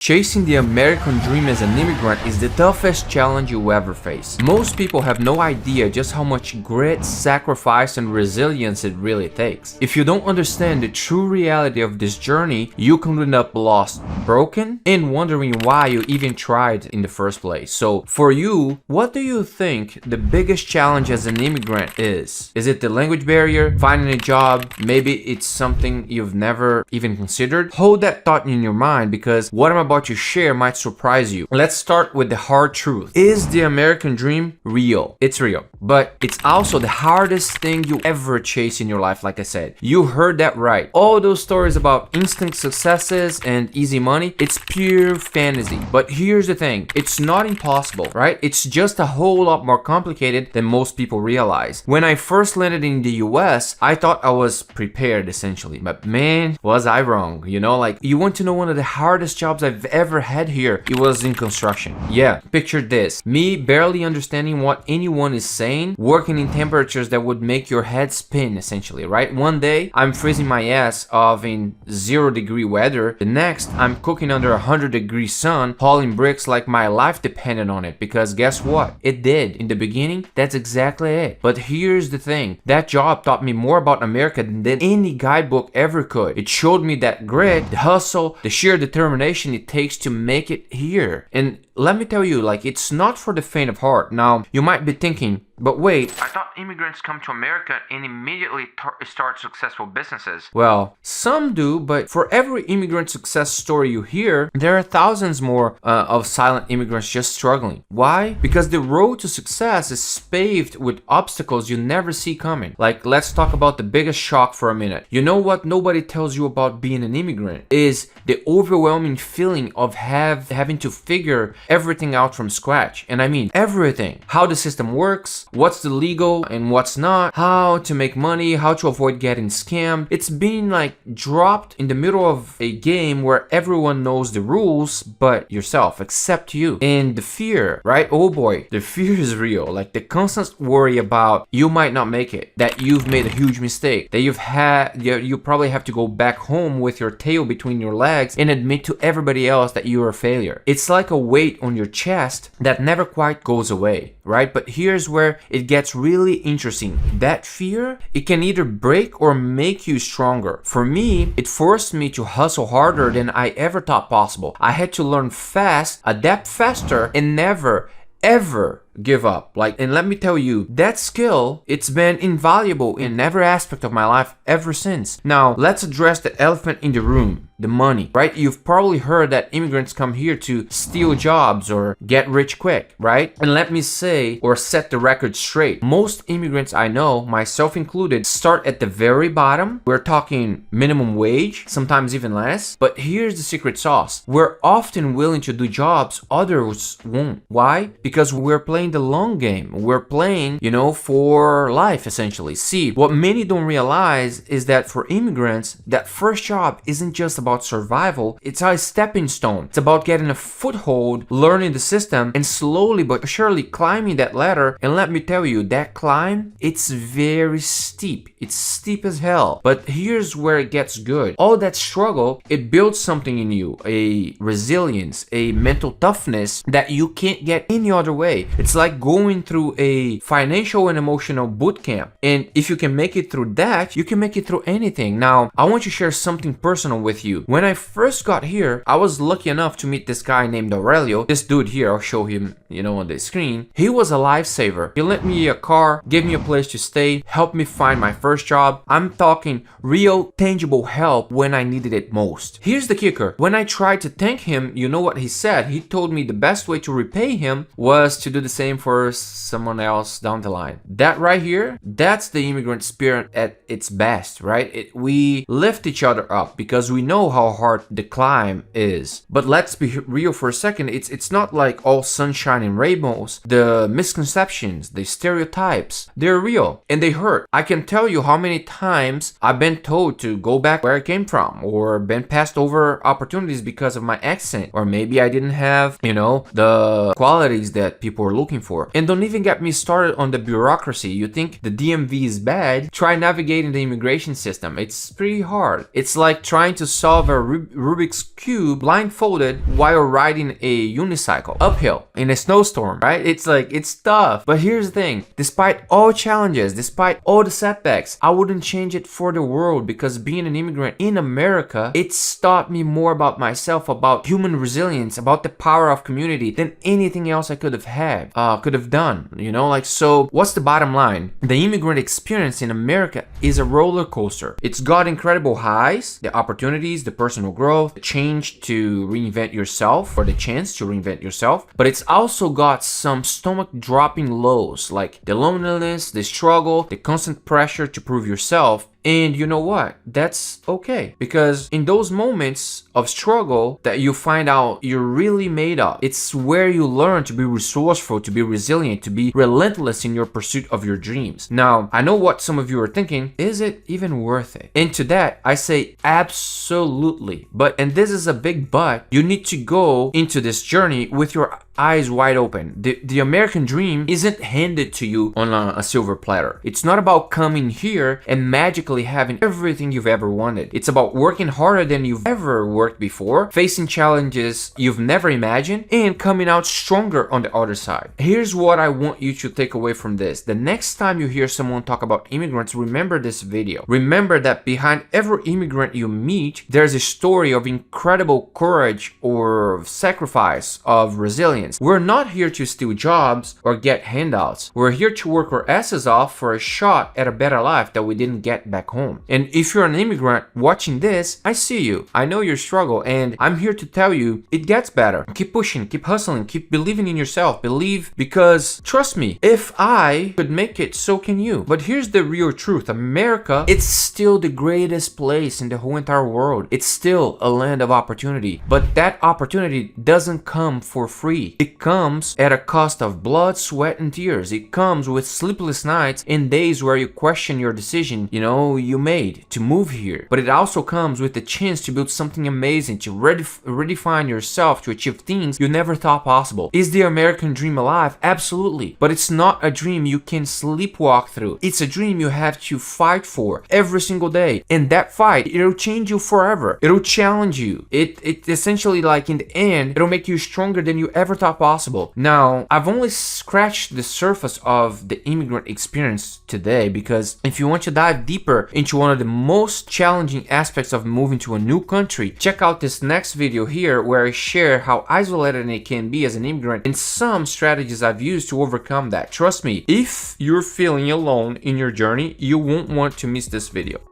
Chasing the American dream as an immigrant is the toughest challenge you ever face. Most people have no idea just how much grit, sacrifice, and resilience it really takes. If you don't understand the true reality of this journey, you can end up lost, broken, and wondering why you even tried in the first place. So, for you, what do you think the biggest challenge as an immigrant is? Is it the language barrier, finding a job? Maybe it's something you've never even considered? Hold that thought in your mind, because what I'm about to share might surprise you. Let's start with the hard truth. Is the American dream real? It's real, but it's also the hardest thing you ever chase in your life. Like I said, you heard that right. All those stories about instant successes and easy money, it's pure fantasy. But here's the thing, it's not impossible, right? It's just a whole lot more complicated than most people realize. When I first landed in the US, I thought I was prepared essentially, but man, was I wrong. You know, like, you want to know one of the hardest jobs I've ever had here? It was in construction. Yeah, picture this. Me barely understanding what anyone is saying, working in temperatures that would make your head spin essentially, right? One day, I'm freezing my ass off in 0-degree weather. The next, I'm cooking under 100-degree sun, hauling bricks like my life depended on it. Because guess what? It did. In the beginning, that's exactly it. But here's the thing. That job taught me more about America than any guidebook ever could. It showed me that grit, the hustle, the sheer determination it takes to make it here. And let me tell you, like, it's not for the faint of heart. Now, you might be thinking, but wait, I thought immigrants come to America and immediately start successful businesses. Well, some do, but for every immigrant success story you hear, there are thousands more of silent immigrants just struggling. Why? Because the road to success is paved with obstacles you never see coming. Like, let's talk about the biggest shock for a minute. You know what nobody tells you about being an immigrant is the overwhelming feeling of having to figure everything out from scratch. And I mean everything. How the system works, what's the legal and what's not, how to make money, how to avoid getting scammed. It's been like dropped in the middle of a game where everyone knows the rules but yourself, except you. And the fear, right? Oh boy, the fear is real. Like the constant worry about you might not make it, that you've made a huge mistake, that you probably have to go back home with your tail between your legs and admit to everybody else that you're a failure. It's like a weight on your chest that never quite goes away, right? But here's where it gets really interesting. That fear, it can either break or make you stronger. For me, it forced me to hustle harder than I ever thought possible. I had to learn fast, adapt faster, and never, ever give up. And let me tell you, that skill, it's been invaluable in every aspect of my life ever since. Now, let's address the elephant in the room, the money, right? You've probably heard that immigrants come here to steal jobs or get rich quick, right? And let me say, or set the record straight, most immigrants I know, myself included, start at the very bottom. We're talking minimum wage, sometimes even less. But here's the secret sauce. We're often willing to do jobs others won't. Why? Because we're playing the long game. We're playing, for life essentially. See, what many don't realize is that for immigrants, that first job isn't just about survival, it's a stepping stone. It's about getting a foothold, learning the system, and slowly but surely climbing that ladder. And let me tell you, that climb, it's very steep. It's steep as hell. But here's where it gets good. All that struggle, it builds something in you, a resilience, a mental toughness that you can't get any other way. It's like going through a financial and emotional boot camp. And if you can make it through that, you can make it through anything. Now, I want to share something personal with you. When I first got here, I was lucky enough to meet this guy named Aurelio. This dude here, I'll show him, on the screen. He was a lifesaver. He lent me a car, gave me a place to stay, helped me find my first job. I'm talking real, tangible help when I needed it most. Here's the kicker. When I tried to thank him, you know what he said? He told me the best way to repay him was to do the same for someone else down the line. That right here, that's the immigrant spirit at its best, right? We lift each other up because we know how hard the climb is. But let's be real for a second. It's not like all sunshine and rainbows. The misconceptions, the stereotypes, they're real and they hurt. I can tell you how many times I've been told to go back where I came from, or been passed over opportunities because of my accent, or maybe I didn't have, the qualities that people were looking looking for. And don't even get me started on the bureaucracy. You think the DMV is bad? Try navigating the immigration system. It's pretty hard. It's like trying to solve a Rubik's Cube blindfolded while riding a unicycle uphill in a snowstorm, right? It's tough. But here's the thing, despite all challenges, despite all the setbacks, I wouldn't change it for the world, because being an immigrant in America, it's taught me more about myself, about human resilience, about the power of community than anything else I could have done, you know? Like, so what's the bottom line? The immigrant experience in America is a roller coaster. It's got incredible highs, the opportunities, the personal growth, the change to reinvent yourself, or the chance to reinvent yourself, but it's also got some stomach dropping lows, like the loneliness, the struggle, the constant pressure to prove yourself. And you know what? That's okay, because in those moments of struggle that you find out you're really made of, it's where you learn to be resourceful, to be resilient, to be relentless in your pursuit of your dreams. Now, I know what some of you are thinking, is it even worth it? And to that, I say absolutely. And this is a big but, you need to go into this journey with your eyes wide open. The American dream isn't handed to you on a silver platter. It's not about coming here and magically having everything you've ever wanted. It's about working harder than you've ever worked before, facing challenges you've never imagined, and coming out stronger on the other side. Here's what I want you to take away from this. The next time you hear someone talk about immigrants, remember this video. Remember that behind every immigrant you meet, there's a story of incredible courage or sacrifice, of resilience. We're not here to steal jobs or get handouts. We're here to work our asses off for a shot at a better life that we didn't get back home. And if you're an immigrant watching this, I see you. I know your struggle, and I'm here to tell you it gets better. Keep pushing, keep hustling, keep believing in yourself. Believe, because trust me, if I could make it, so can you. But here's the real truth. America, it's still the greatest place in the whole entire world. It's still a land of opportunity. But that opportunity doesn't come for free. It comes at a cost of blood, sweat, and tears. It comes with sleepless nights and days where you question your decision, you made to move here. But it also comes with the chance to build something amazing, to redefine yourself, to achieve things you never thought possible. Is the American dream alive? Absolutely. But it's not a dream you can sleepwalk through. It's a dream you have to fight for every single day. And that fight, it'll change you forever. It'll challenge you. It essentially, like, in the end, it'll make you stronger than you ever thought possible. Now, I've only scratched the surface of the immigrant experience today, because if you want to dive deeper into one of the most challenging aspects of moving to a new country, check out this next video here, where I share how isolated it can be as an immigrant and some strategies I've used to overcome that. Trust me, if you're feeling alone in your journey, you won't want to miss this video.